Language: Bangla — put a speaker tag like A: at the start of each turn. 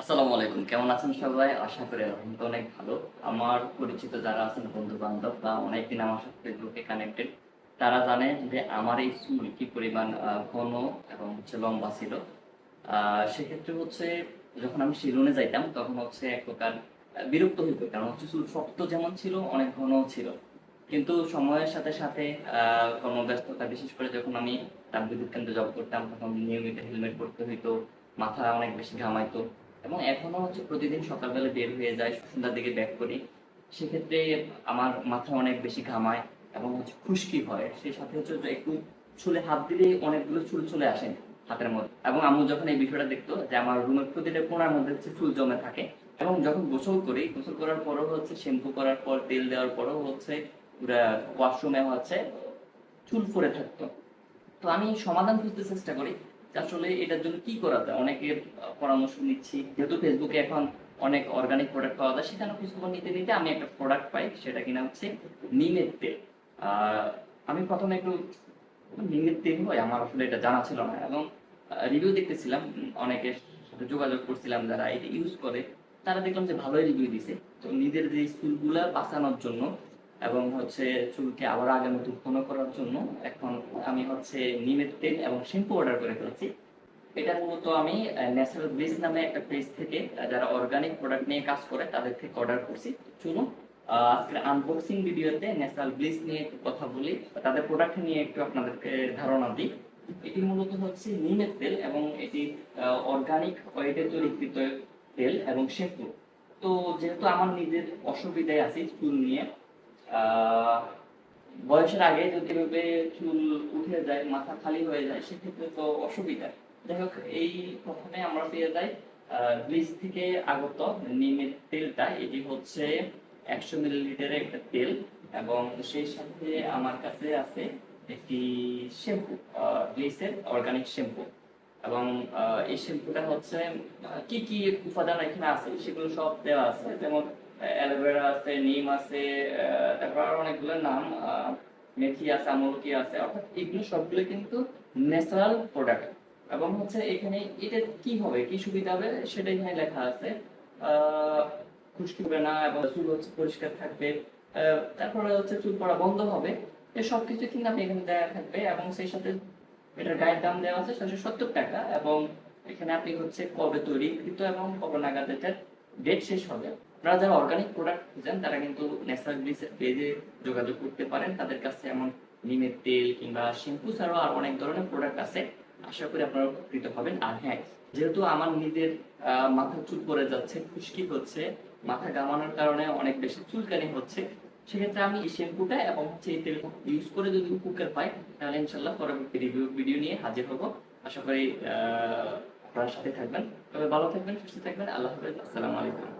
A: আসসালামু আলাইকুম। কেমন আছেন সবাই? আশা করি আলহামদুলিল্লাহ অনেক ভালো। আমার পরিচিত যারা আছেন বন্ধু-বান্ধব বা অনেকদিন আমার সাথে ফেসবুকে কানেক্টেড, তারা জানে যে আমার এই চুল কি পরিমাণ ঘন এবং লম্বা ছিল। সেক্ষেত্রে যখন আমি সেলুনে যাইতাম তখন এক প্রকার বিরক্ত হইতো। কারণ চুল শক্ত যেমন ছিল অনেক ঘনও ছিল। কিন্তু সময়ের সাথে সাথে কর্মব্যস্ততা বিশেষ করে যখন আমি তাপবিদ্যুৎ কেন্দ্রে জব করতাম তখন নিয়মিত হেলমেট পরতে হইতো, মাথা অনেক বেশি ঘামাইতো। এবং এখনো প্রতিদিন সকালবেলা বের হয়ে যাই, সন্ধ্যার দিকে ব্যাক করি। সেক্ষেত্রে আমার মাথা অনেক বেশি ঘামায় এবং খুশকি হয়। সেই সাথে যে একটু চুলে হাত দিলে অনেকগুলো চুল চলে আসে হাতের মধ্যে। এবং আম্মু যখন এই বিষয়টা দেখতো যে আমার রুমের প্রতিটা কোণার মধ্যে চুল জমে থাকে, এবং যখন গোসল করি, গোসল করার পরও শ্যাম্পু করার পর তেল দেওয়ার পরও পুরা ওয়াশরুমে চুল পড়ে থাকতো। তো আমি সমাধান খুঁজতে চেষ্টা করি যে আসলে এটার জন্য কি করা যায়। অনেকের পরামর্শ নিচ্ছি, যেহেতু ফেসবুকে এখন অনেক অর্গানিক প্রোডাক্ট পাওয়া যায়, সেখানে খোঁজখবর নিতে নিতে আমি একটা প্রোডাক্ট পাই, সেটা কিনা নিমের তেল। আমি প্রথমে একটু নিমের তেল হয় আমার আসলে এটা জানা ছিল না, এবং রিভিউ দেখতেছিলাম, অনেকের সাথে যোগাযোগ করছিলাম যারা এটা ইউজ করে, তারা দেখলাম যে ভালোই রিভিউ দিছে। তো নিজের যে চুলগুলা বাঁচানোর জন্য এবং চুলকে আবার আগের মতো ঘন করার জন্য এখন আমি নিমের তেল এবং শ্যাম্পু অর্ডার করে ফেলছি। এটা মূলত আমি ন্যাচারাল ব্লিচ নামে একটা পেজ থেকে, যারা অর্গানিক প্রোডাক্ট নিয়ে কাজ করে তাদের থেকে অর্ডার করছি। চলুন আজকের আনবক্সিং ভিডিওতে ন্যাচারাল ব্লিচ নিয়ে একটু কথা বলি, তাদের প্রোডাক্ট নিয়ে একটু আপনাদেরকে ধারণা দিই। এটি মূলত নিমের তেল এবং এটি অর্গানিক ওয়েটে তৈরিকৃত তেল এবং শ্যাম্পু। তো যেহেতু আমার নিজের অসুবিধায় আছি চুল নিয়ে, আহ বয়সের আগে যদি এভাবে চুল উঠে যায়, মাথা খালি হয়ে যায়, সেক্ষেত্রে তো অসুবিধা। যাই হোক, এই প্রথমে আমরা পেয়ে যাই ব্লিচ থেকে আগত নিমের তেলটা। এটি 100 মিলিলিটারের একটা তেল, এবং সেই সাথে আমার কাছে আছে একটি শ্যাম্পু, ব্লিচের অর্গানিক শ্যাম্পু। এবং এই শ্যাম্পুটা কি কি উপাদান এখানে আছে সেগুলো সব দেওয়া আছে, যেমন অ্যালোভেরা আছে, নিম আছে, তারপর আরো অনেকগুলো নাম, মেথি আছে, আমলকি আছে, অর্থাৎ এগুলো সবগুলো কিন্তু ন্যাচারাল প্রোডাক্ট। এবং এখানে এটা কি হবে, কি সুবিধা হবে সেটা এখানে লেখা আছে। আহ খুশকি হবে না এবং চুল পরিষ্কার থাকবে। তারপরে চুল পড়া বন্ধ হবে। এই সবকিছু কিন্তু আপনি এখানে দেওয়া থাকবে, এবং সেই সাথে এটার গায়ের দাম দেওয়া আছে 670 টাকা। এবং এখানে আপনি কবে তৈরিকৃত এবং কবে নাগাদ এটার ডেট শেষ হবে। আপনারা যারা অর্গানিক প্রোডাক্ট খুঁজেন তারা কিন্তু ন্যাচারাল ব্লিচের পেজে যোগাযোগ করতে পারেন, তাদের কাছে এমন নিমের তেল কিংবা শ্যাম্পু ছাড়াও আর অনেক ধরনের প্রোডাক্ট আছে। আশা করি আপনারা উপকৃত হবেন। আর হ্যাঁ, যেহেতু আমার নিজের মাথা চুল পড়ে যাচ্ছে, খুশকি হচ্ছে, মাথা ঘামানোর কারণে অনেক বেশি চুলকানি হচ্ছে, সেক্ষেত্রে আমি এই শ্যাম্পুটা এবং এই তেল ইউজ করে যদি উপকার পাই, তাহলে ইনশাল্লাহ পরবর্তী রিভিউ ভিডিও নিয়ে হাজির হব। আশা করি আপনার সাথে থাকবেন। তবে ভালো থাকবেন, সুস্থ থাকবেন। আল্লাহ হাফেজ। আসসালামু আলাইকুম।